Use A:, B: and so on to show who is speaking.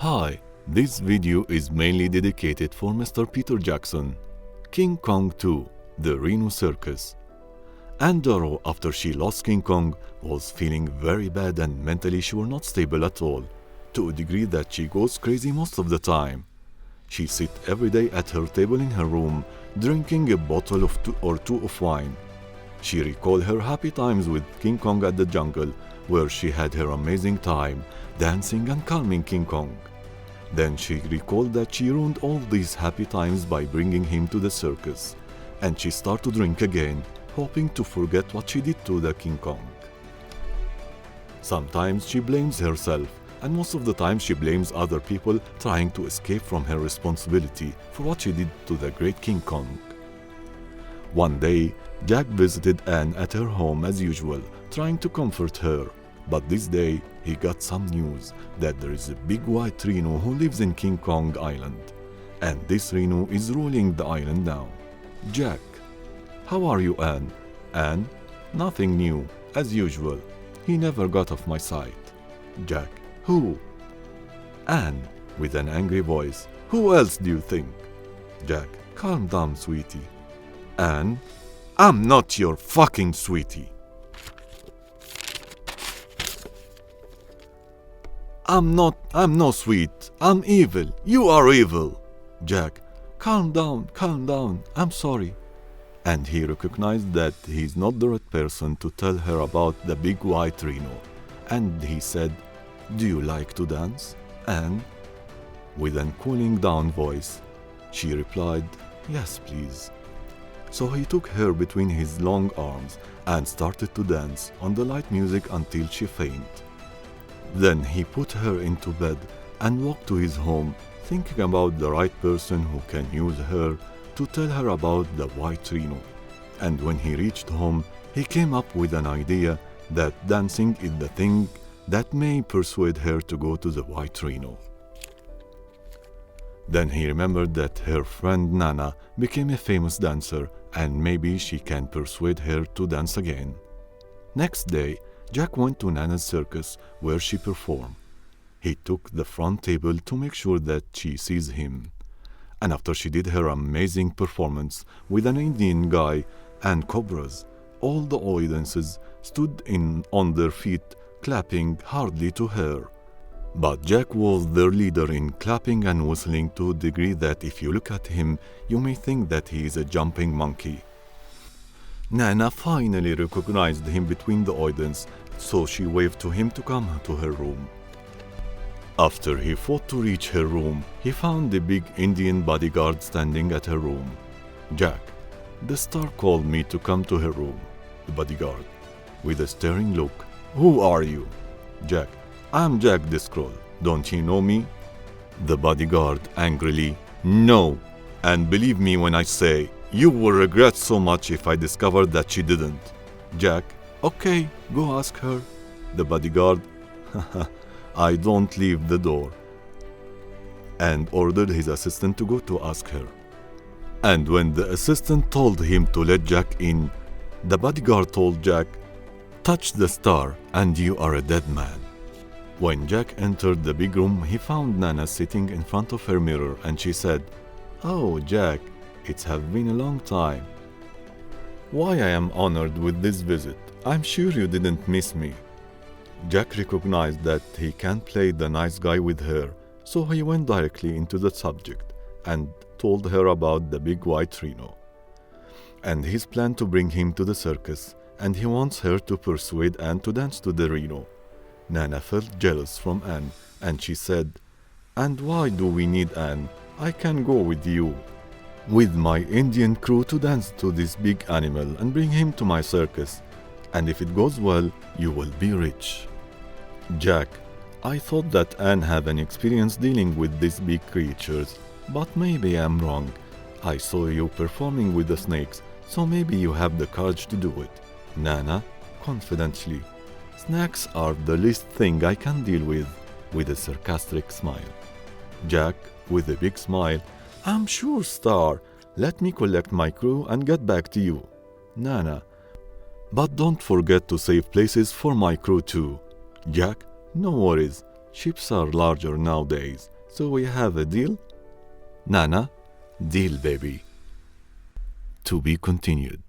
A: Hi, this video is mainly dedicated for Mr. Peter Jackson. King Kong 2, The Reno Circus. Anne Darrow, after she lost King Kong, was feeling very bad and mentally she was not stable at all, to a degree that she goes crazy most of the time. She sits every day at her table in her room, drinking a bottle of two of wine. She recalled her happy times with King Kong at the jungle, where she had her amazing time, dancing and calming King Kong. Then she recalled that she ruined all these happy times by bringing him to the circus, and she started to drink again, hoping to forget what she did to the King Kong. Sometimes she blames herself, and most of the time she blames other people trying to escape from her responsibility for what she did to the great King Kong. One day, Jack visited Anne at her home as usual, trying to comfort her. But this day, he got some news that there is a big white rhino who lives in King Kong Island. And this rhino is ruling the island now. Jack: "How are you, Anne?" Anne: "Nothing new, as usual. He never got off my sight." Jack: "Who?" Anne, with an angry voice: "Who else do you think?" Jack: "Calm down, sweetie." Anne: "I'm not your fucking sweetie." I'm no sweet. I'm evil. You are evil." Jack: calm down, I'm sorry." And he recognized that he's not the right person to tell her about the big white rhino. And he said, "Do you like to dance?" And, with a cooling down voice, she replied, "Yes, please." So he took her between his long arms and started to dance on the light music until she fainted. Then he put her into bed and walked to his home, thinking about the right person who can use her to tell her about the white rhino. And when he reached home, he came up with an idea that dancing is the thing that may persuade her to go to the white rhino. Then he remembered that her friend Nana became a famous dancer and maybe she can persuade her to dance again. Next day, Jack went to Nana's circus where she performed. He took the front table to make sure that she sees him. And after she did her amazing performance with an Indian guy and cobras, all the audiences stood on their feet, clapping hardly to her. But Jack was their leader in clapping and whistling to a degree that if you look at him, you may think that he is a jumping monkey. Nana finally recognized him between the audience, so she waved to him to come to her room. After he fought to reach her room, he found the big Indian bodyguard standing at her room. "Jack, the star called me to come to her room." The bodyguard, with a staring look: "Who are you?" Jack: "I'm Jack the Scroll. Don't you know me?" The bodyguard angrily: "No, and believe me when I say, you will regret so much if I discover that she didn't." Jack: "Okay, go ask her." The bodyguard: "I don't leave the door," and ordered his assistant to go to ask her. And when the assistant told him to let Jack in, the bodyguard told Jack, "Touch the star and you are a dead man." When Jack entered the big room, he found Nana sitting in front of her mirror and she said, "Oh, Jack, it's have been a long time. Why, I am honored with this visit. I'm sure you didn't miss me." Jack recognized that he can't play the nice guy with her, so he went directly into the subject and told her about the big white rhino and his plan to bring him to the circus, and he wants her to persuade Anne to dance to the rhino. Nana felt jealous from Anne and she said, "And why do we need Anne? I can go with you, with my Indian crew, to dance to this big animal and bring him to my circus. And if it goes well, you will be rich." Jack: "I thought that Anne had an experience dealing with these big creatures, but maybe I'm wrong. I saw you performing with the snakes, so maybe you have the courage to do it." Nana, confidently: "Snakes are the least thing I can deal with a sarcastic smile. Jack, with a big smile: "I'm sure, Star. Let me collect my crew and get back to you." Nana: "But don't forget to save places for my crew too." Jack: "No worries. Ships are larger nowadays. So we have a deal? Nana, deal baby. To be continued.